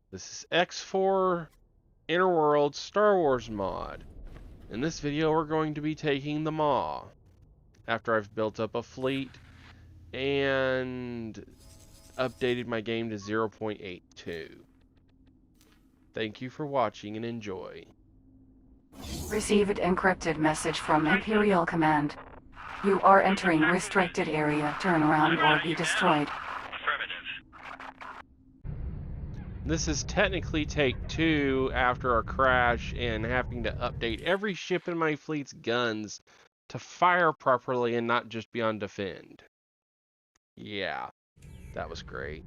This is X4 Interworlds Star Wars mod. In this video we're going to be taking the Maw after I've built up a fleet and updated my game to 0.82. Thank you for watching and enjoy. Received encrypted message from Imperial Command. You are entering restricted area. Turn around or be destroyed. This is technically take 2 after our crash and having to update every ship in my fleet's guns to fire properly and not just be on defend. Yeah, that was great.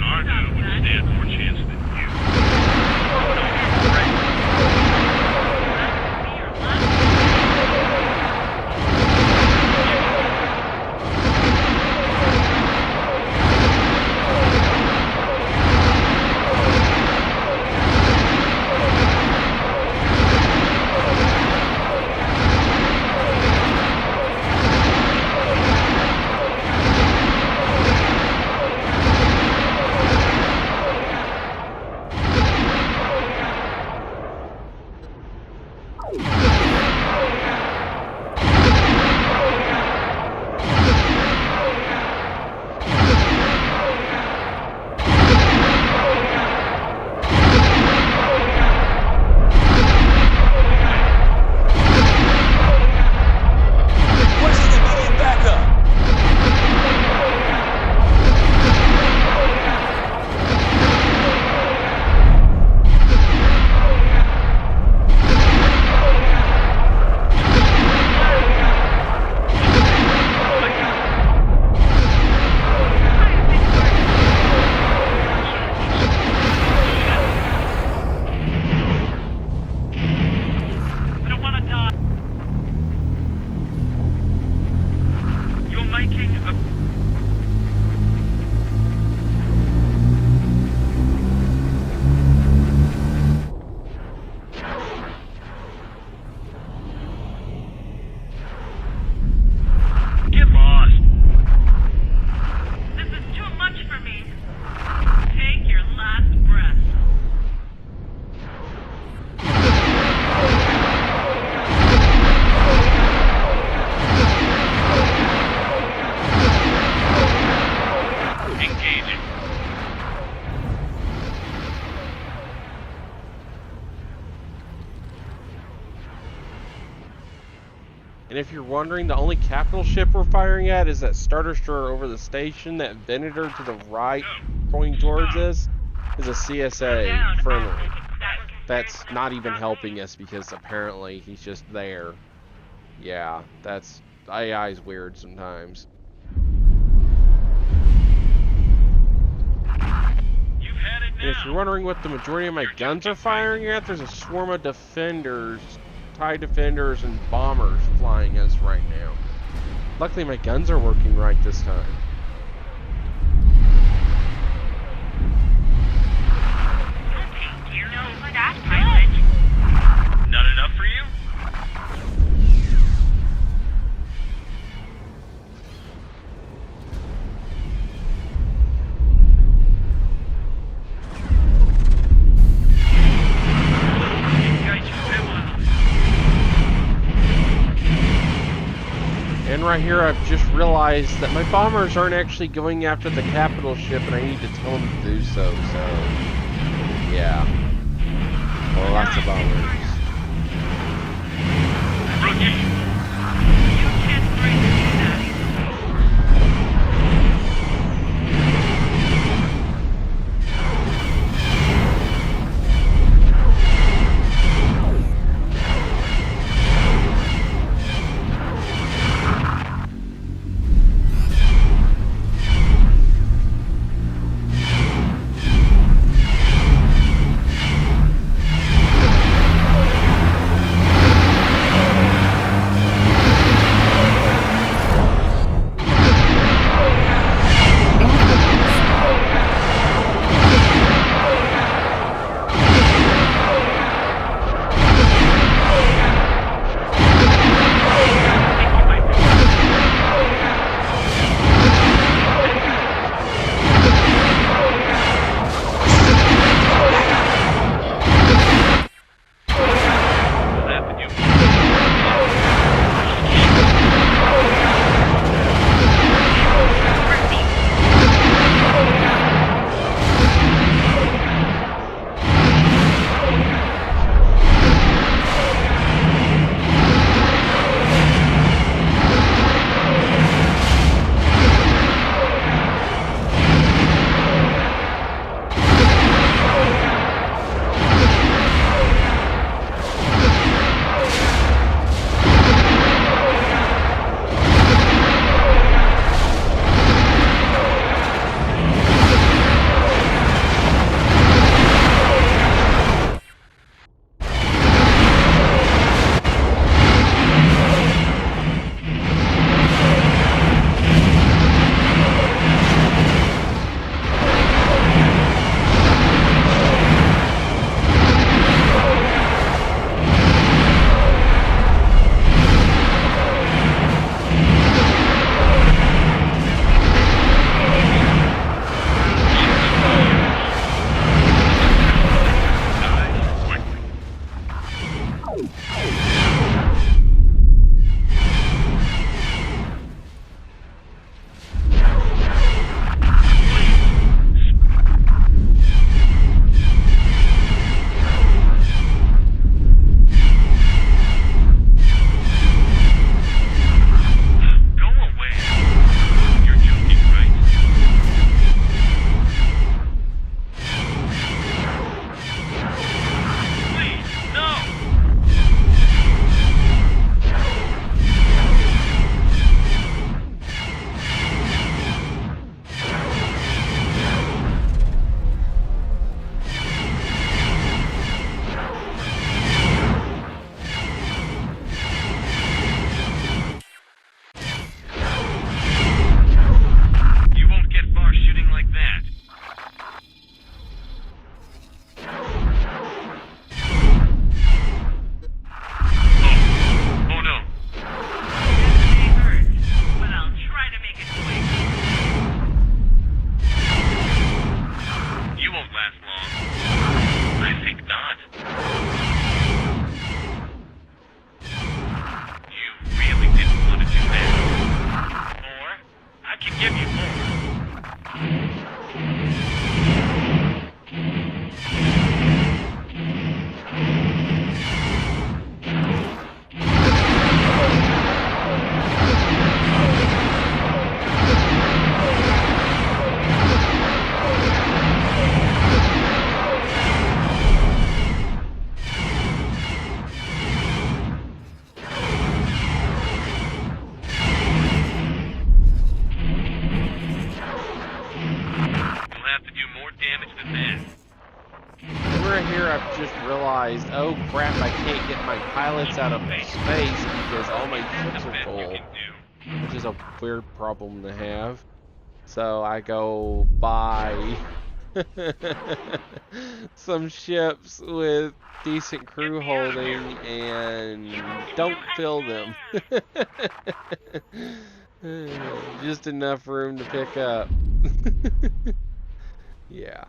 Argo would stand more chance than you. And if you're wondering, the only capital ship we're firing at is that Star Destroyer over the station. That Venator to the right, pointing towards us, is a CSA friendly. That's not even helping us because apparently he's just there. Yeah, that's... AI is weird sometimes. And if you're wondering what the majority of my guns are firing at, there's a swarm of defenders, TIE defenders, and bombers flying us right now. Luckily my guns are working right this time. Thank you for that privilege. Not enough for you? And right here I've just realized that my bombers aren't actually going after the capital ship and I need to tell them to do so, yeah. Well, lots of bombers. Rookie! You can't break that. realized, oh crap, I can't get my pilots out of space because all my ships are full, which is a weird problem to have. So I go buy some ships with decent crew holding and don't fill them. Just enough room to pick up. Yeah.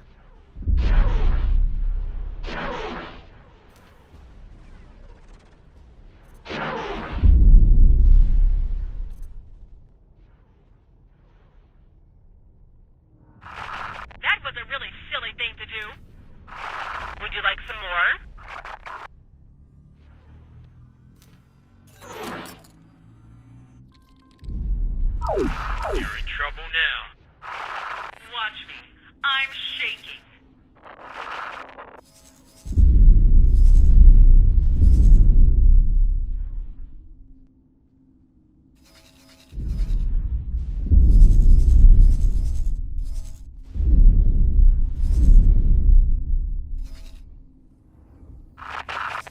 That was a really silly thing to do. Would you like some more? You're in trouble now. Watch me. I'm shaking.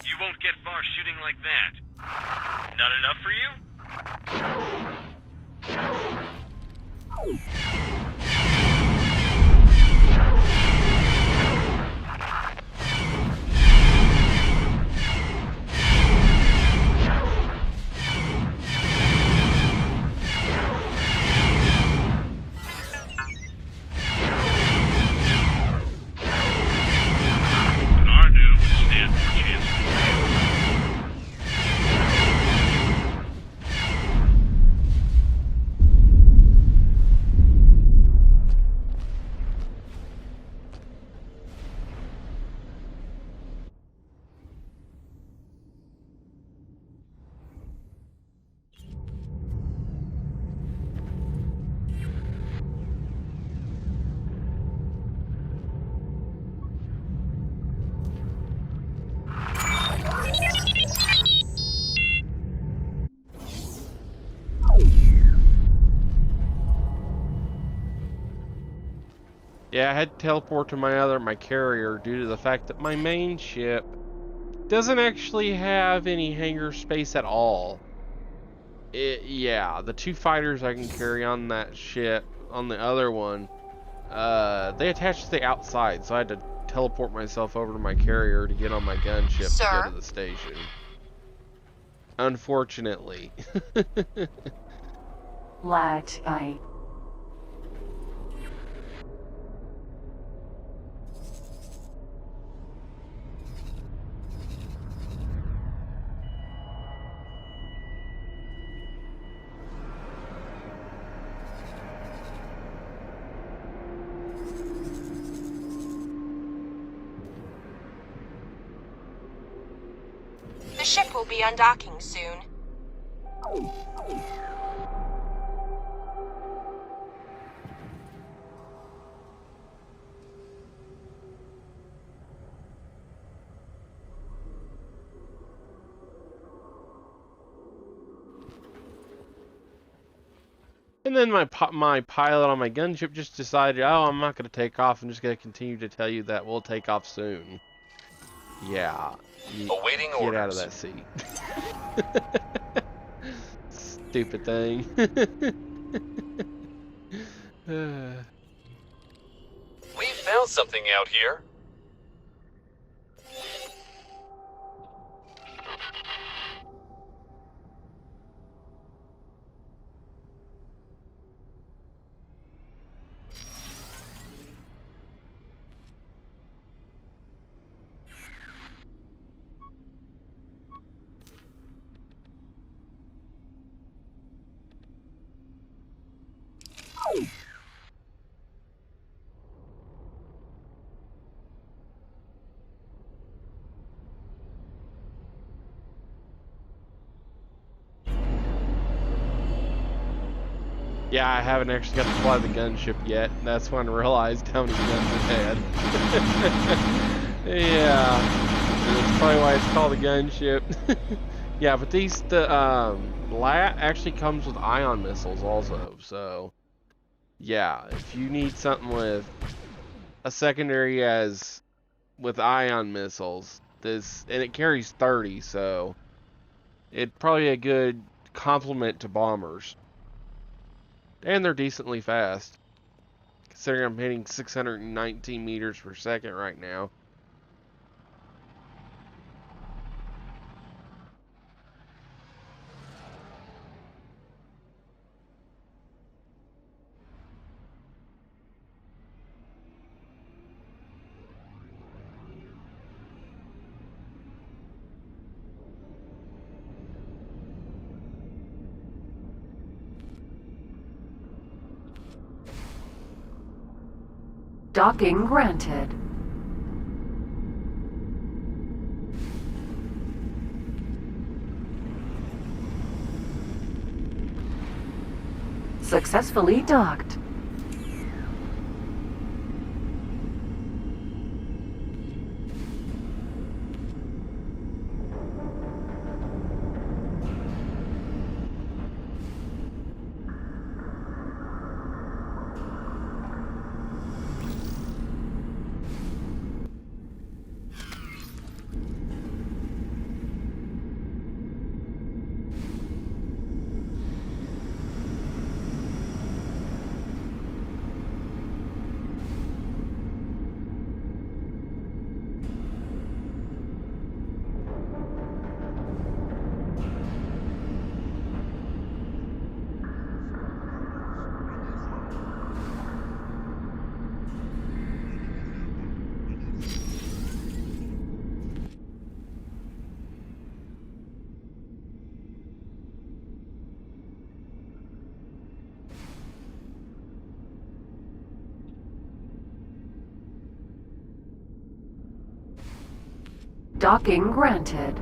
You won't get far shooting like that. Not enough for you? Our new would stand more chance than you. Yeah, I had to teleport to my carrier due to the fact that my main ship doesn't actually have any hangar space at all. Yeah, the 2 fighters I can carry on that ship, on the other one, they attach to the outside, so I had to teleport myself over to my carrier to get on my gunship to go to the station. Unfortunately. Lat, I. The ship will be undocking soon. And then my pilot on my gunship just decided, oh, I'm not going to take off. I'm just going to continue to tell you that we'll take off soon. Yeah. Awaiting Get orders. out of that seat. Stupid thing. We found something out here. Yeah, I haven't actually got to fly the gunship yet. That's when I realized how many guns it had. Yeah, that's probably why it's called a gunship. Yeah, but the LAT actually comes with ion missiles also. So, yeah, if you need something with a secondary with ion missiles, this, and it carries 30, so it's probably a good complement to bombers. And they're decently fast, considering I'm hitting 619 meters per second right now. Docking granted. Successfully docked. Docking granted.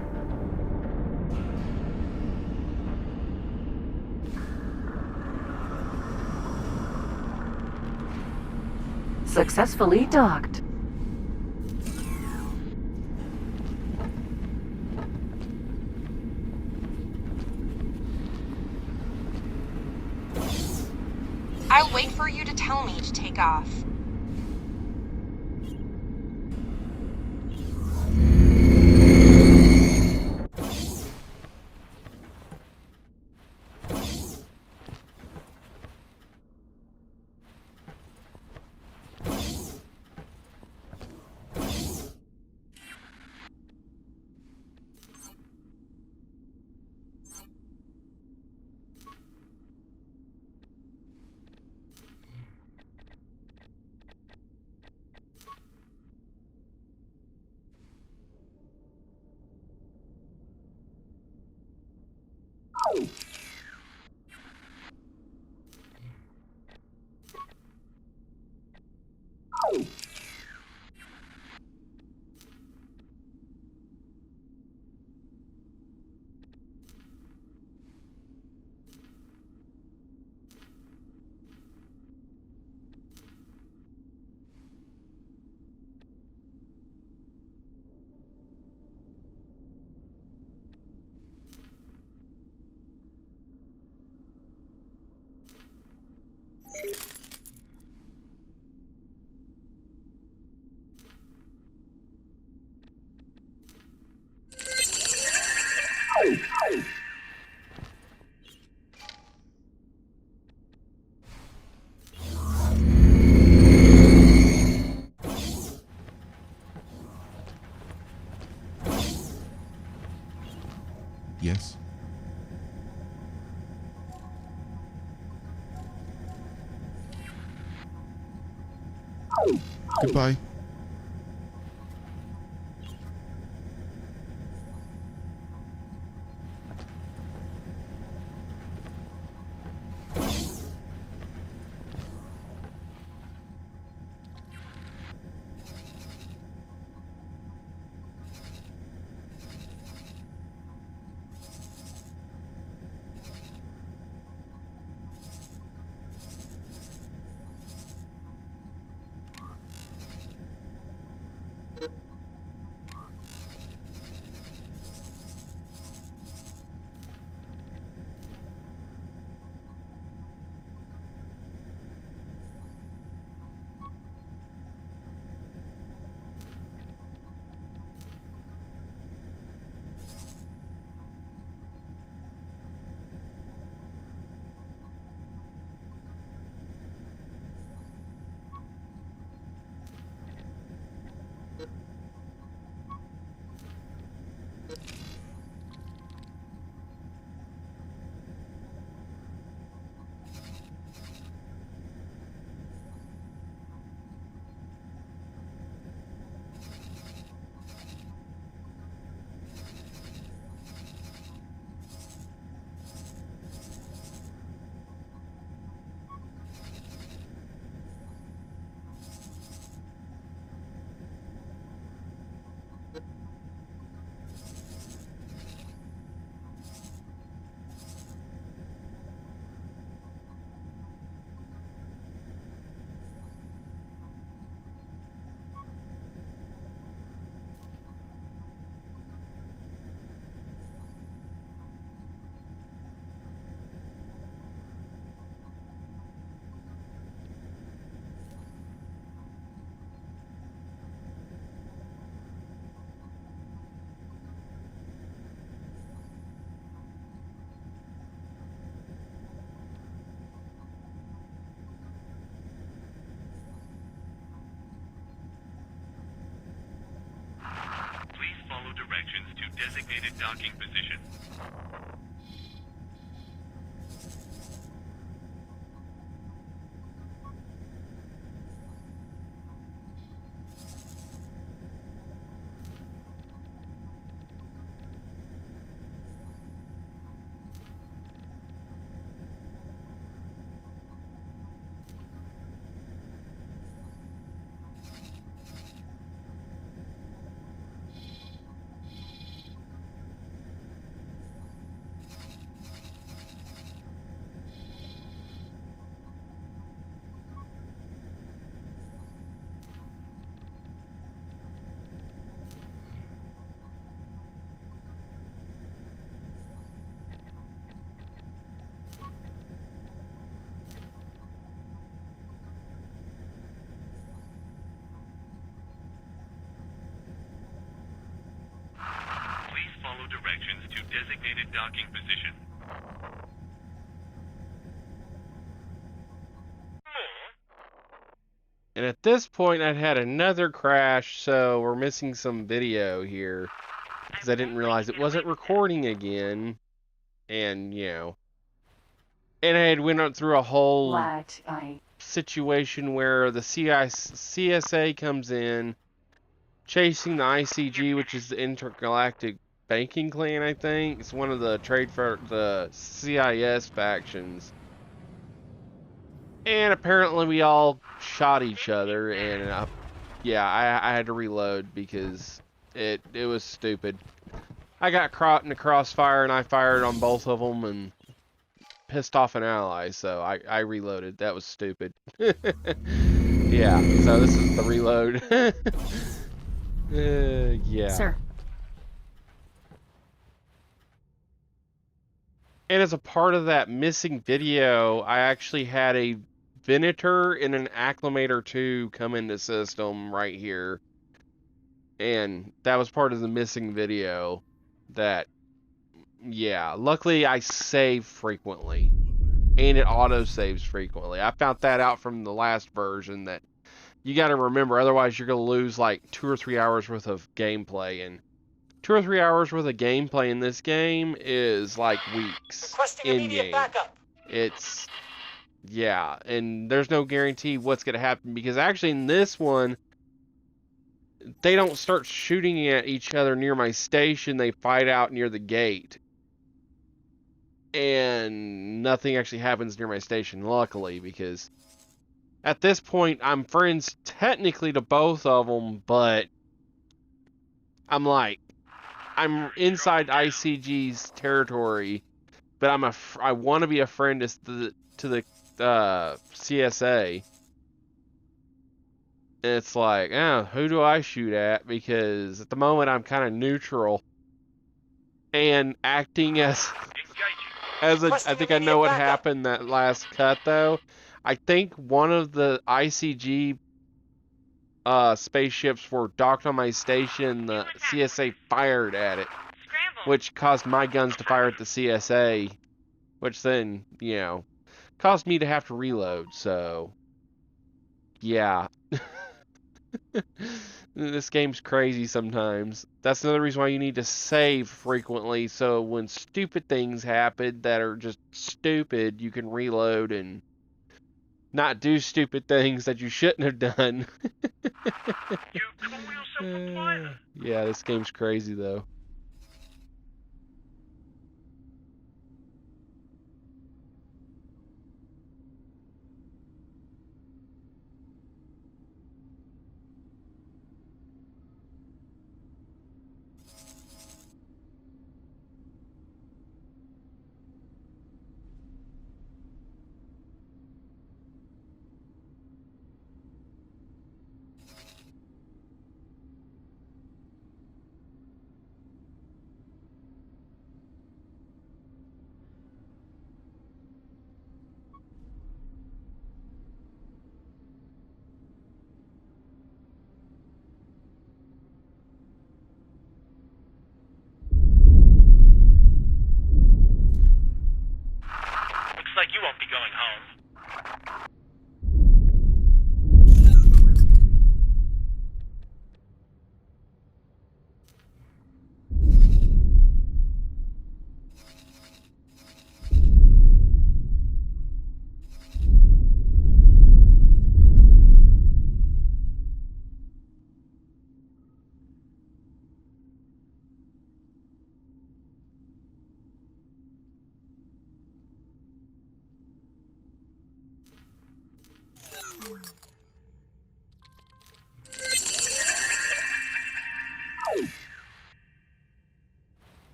Successfully docked. I'll wait for you to tell me to take off. Yes. Goodbye. designated docking position. Follow directions to designated docking position. And at this point, I'd had another crash, so we're missing some video here. Because I didn't realize it wasn't recording again. And, you know. And I had went through a whole situation where the CSA comes in, chasing the ICG, which is the Intergalactic Banking Clan, I think. It's one of the the CIS factions. And apparently we all shot each other, and yeah, I had to reload because it was stupid. I got caught in the crossfire, and I fired on both of them and pissed off an ally, so I reloaded. That was stupid. Yeah, so this is the reload. Yeah. Sir. And as a part of that missing video, I actually had a Venator and an Acclimator 2 come into system right here. And that was part of the missing video. That, yeah, luckily I save frequently. And it auto-saves frequently. I found that out from the last version that you got to remember, otherwise you're going to lose like 2 or 3 hours worth of gameplay. And 2 or 3 hours worth of gameplay in this game is like weeks in game. It's, yeah, and there's no guarantee what's going to happen, because actually in this one, they don't start shooting at each other near my station. They fight out near the gate. And nothing actually happens near my station, luckily, because at this point, I'm friends technically to both of them, but I'm like, I'm inside ICG's territory, but I want to be a friend to the CSA. And it's like, oh, who do I shoot at? Because at the moment I'm kind of neutral and acting as I think I know what happened that last cut though. I think one of the ICG spaceships were docked on my station. The CSA fired at it, which caused my guns to fire at the CSA, which then, you know, caused me to have to reload. So, yeah. This game's crazy sometimes. That's another reason why you need to save frequently, so when stupid things happen that are just stupid, you can reload and not do stupid things that you shouldn't have done. You call yourself a pilot? Yeah, this game's crazy though. Looks like you won't be going home.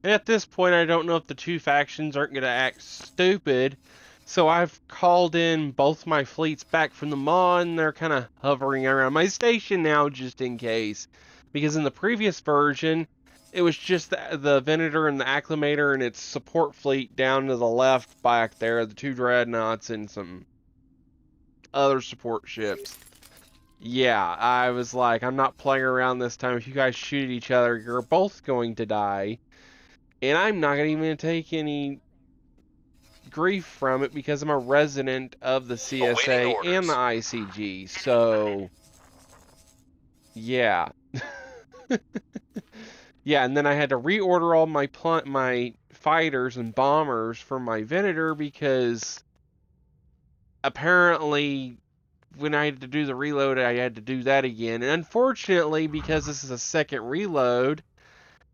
At this point, I don't know if the two factions aren't going to act stupid, so I've called in both my fleets back from the Maw, and they're kind of hovering around my station now just in case. Because in the previous version, it was just the Venator and the Acclimator and its support fleet down to the left back there, the two Dreadnoughts and some other support ships. Yeah, I was like, I'm not playing around this time. If you guys shoot at each other, you're both going to die. And I'm not even going to take any grief from it because I'm a resident of the CSA and the ICG. So, yeah. Yeah, and then I had to reorder all my fighters and bombers for my Venator because apparently when I had to do the reload, I had to do that again. And unfortunately, because this is a second reload,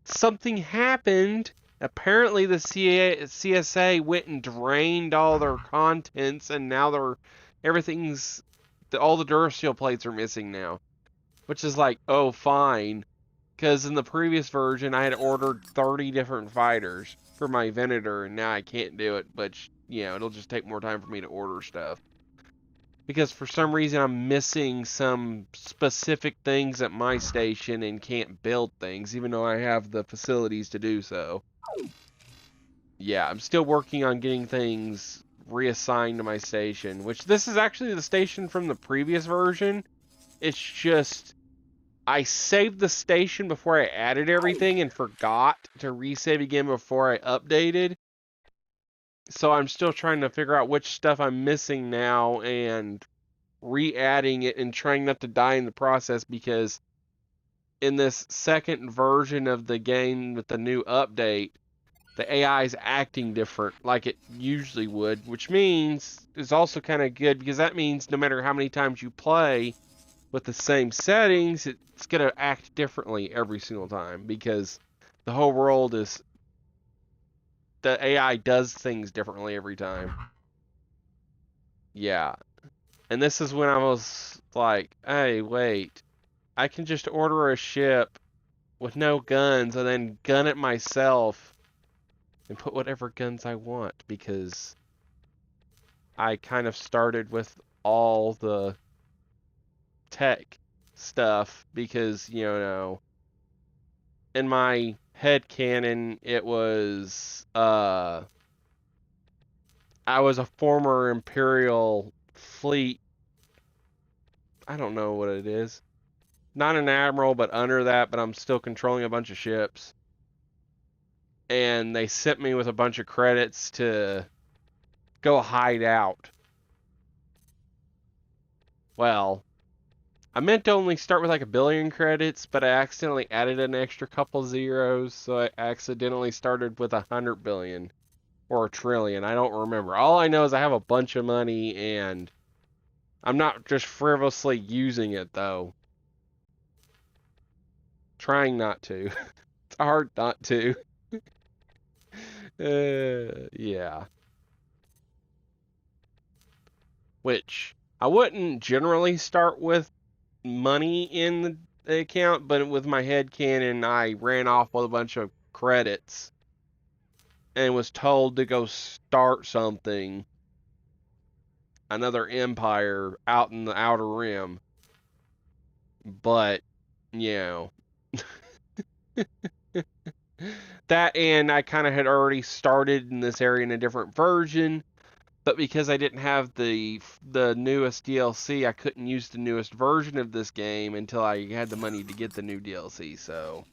something happened. Apparently, the CSA went and drained all their contents, and now all the Durasteel plates are missing now. Which is like, oh, fine. Because in the previous version, I had ordered 30 different fighters for my Venator, and now I can't do it. But, you know, it'll just take more time for me to order stuff. Because for some reason, I'm missing some specific things at my station and can't build things, even though I have the facilities to do so. Yeah, I'm still working on getting things reassigned to my station, which this is actually the station from the previous version. It's just, I saved the station before I added everything and forgot to resave again before I updated. So I'm still trying to figure out which stuff I'm missing now and re-adding it and trying not to die in the process, because in this second version of the game with the new update, the AI is acting different like it usually would, which means is also kind of good because that means no matter how many times you play with the same settings, it's going to act differently every single time because the whole world is... The AI does things differently every time. Yeah. And this is when I was like, hey, wait. I can just order a ship with no guns and then gun it myself and put whatever guns I want, because I kind of started with all the tech stuff because, you know, in my headcanon, it was, I was a former Imperial fleet. I don't know what it is. Not an admiral, but under that, but I'm still controlling a bunch of ships. And they sent me with a bunch of credits to go hide out. Well, I meant to only start with like 1 billion credits, but I accidentally added an extra couple zeros, so I accidentally started with 100 billion. Or 1 trillion, I don't remember. All I know is I have a bunch of money, and I'm not just frivolously using it, though. Trying not to. It's hard not to. Yeah. Which, I wouldn't generally start with money in the account, but with my headcanon, I ran off with a bunch of credits and was told to go start something, another empire out in the Outer Rim. But, you know, that, and I kind of had already started in this area in a different version, but because I didn't have the newest DLC, I couldn't use the newest version of this game until I had the money to get the new DLC, so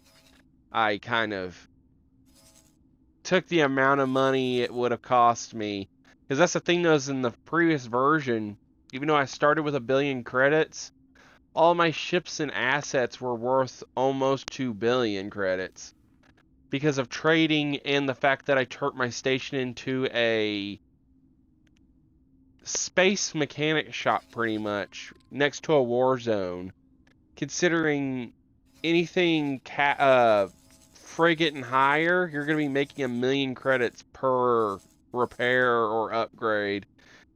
I kind of took the amount of money it would have cost me, because that's the thing, though, is in the previous version, even though I started with 1 billion credits, all my ships and assets were worth almost 2 billion credits because of trading and the fact that I turned my station into a space mechanic shop pretty much next to a war zone. Considering anything frigate and higher, you're going to be making 1 million credits per repair or upgrade.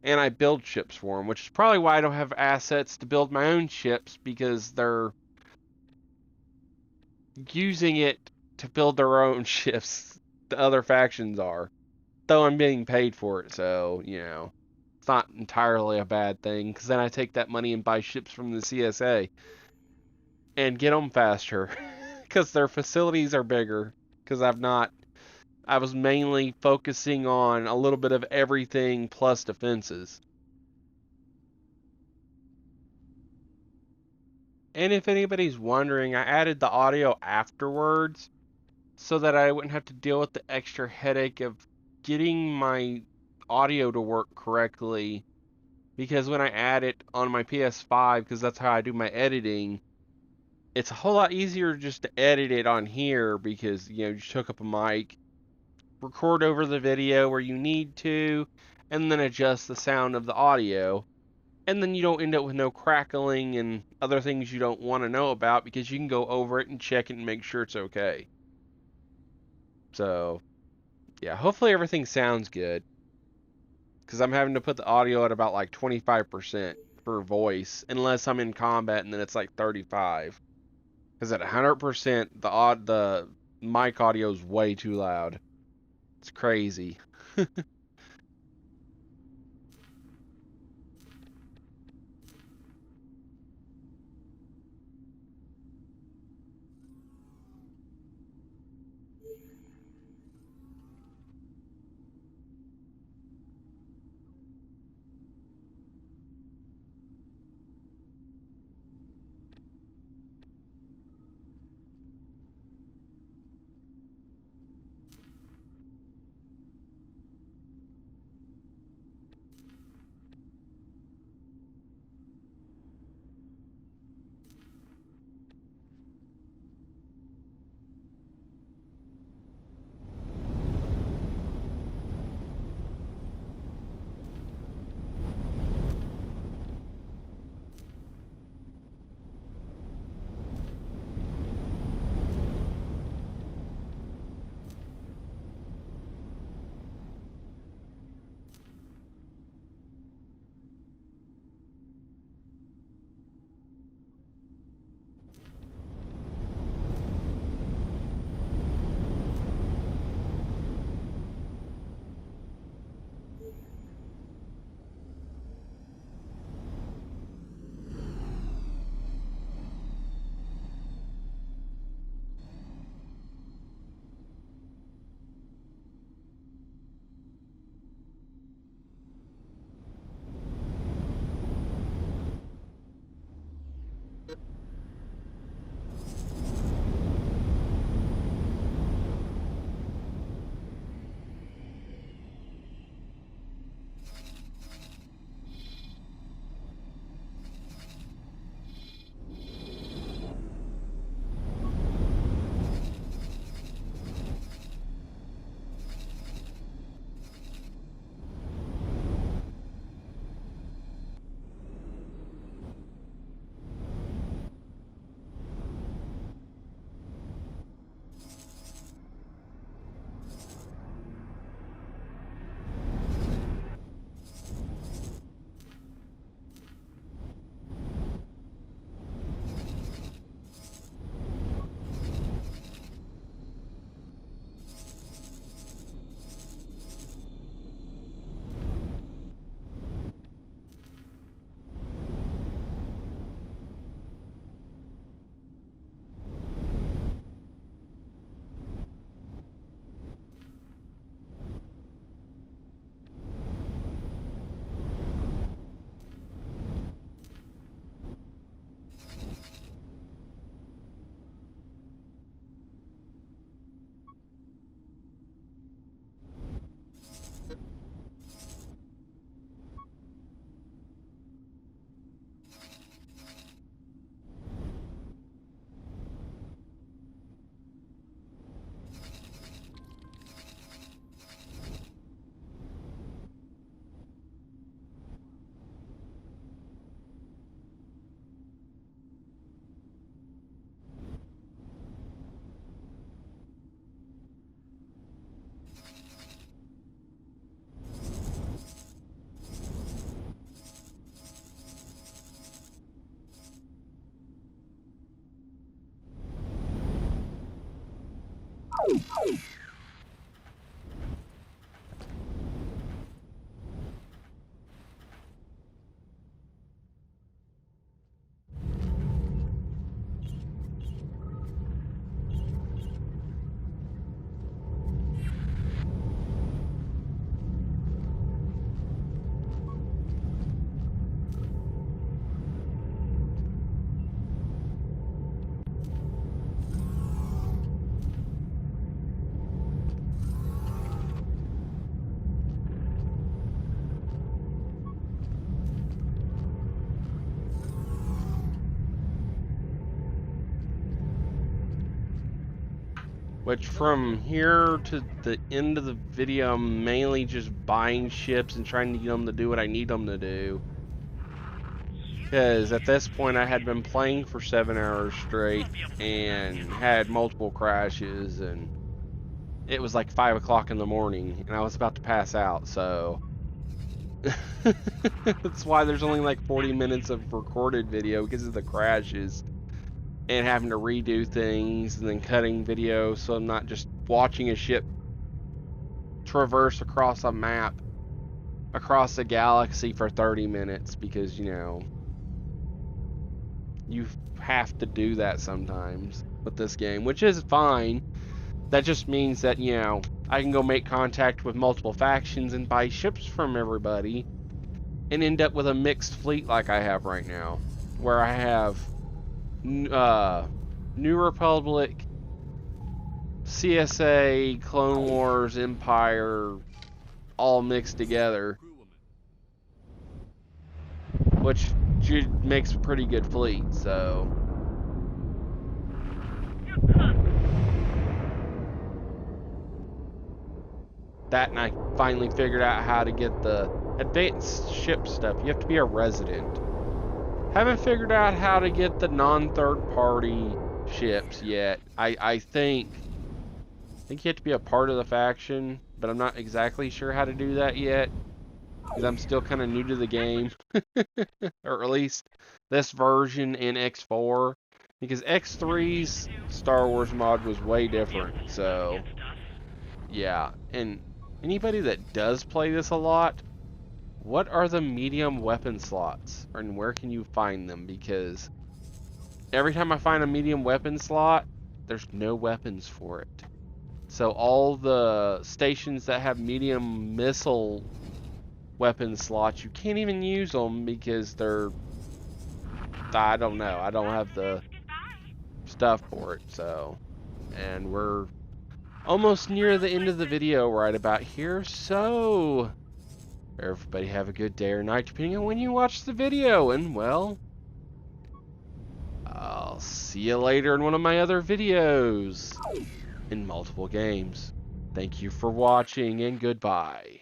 And I build ships for them, which is probably why I don't have assets to build my own ships, because they're using it to build their own ships. the other factions are. Though I'm being paid for it, so, you know, it's not entirely a bad thing, because then I take that money and buy ships from the CSA and get them faster, because their facilities are bigger, because I was mainly focusing on a little bit of everything plus defenses. And if anybody's wondering, I added the audio afterwards so that I wouldn't have to deal with the extra headache of getting my audio to work correctly. Because when I add it on my PS5, because that's how I do my editing, it's a whole lot easier just to edit it on here because, you know, you just hook up a mic, record over the video where you need to, and then adjust the sound of the audio. And then you don't end up with no crackling and other things you don't want to know about because you can go over it and check it and make sure it's okay. So, yeah, hopefully everything sounds good. Because I'm having to put the audio at about like 25% for voice, unless I'm in combat, and then it's like 35. Because at 100%, the mic audio is way too loud. It's crazy. Which from here to the end of the video, I'm mainly just buying ships and trying to get them to do what I need them to do. Because at this point I had been playing for 7 hours straight and had multiple crashes, and it was like 5 o'clock in the morning and I was about to pass out, so that's why there's only like 40 minutes of recorded video, because of the crashes and having to redo things and then cutting video, so I'm not just watching a ship traverse across a map across a galaxy for 30 minutes, because you know you have to do that sometimes with this game, which is fine. That just means that, you know, I can go make contact with multiple factions and buy ships from everybody and end up with a mixed fleet like I have right now, where I have New Republic, CSA, Clone Wars, Empire, all mixed together, which makes a pretty good fleet. So that, and I finally figured out how to get the advanced ship stuff. You have to be a resident. Haven't figured out how to get the non-third party ships yet. I think you have to be a part of the faction, but I'm not exactly sure how to do that yet, because I'm still kind of new to the game. Or at least this version in X4, because X3's Star Wars mod was way different. So yeah, and anybody that does play this a lot, what are the medium weapon slots, and where can you find them? Because every time I find a medium weapon slot, there's no weapons for it. So all the stations that have medium missile weapon slots, you can't even use them because they're, I don't know, I don't have the stuff for it. So, and we're almost near the end of the video right about here, so everybody have a good day or night depending on when you watch the video, and well, I'll see you later in one of my other videos in multiple games. Thank you for watching, and goodbye.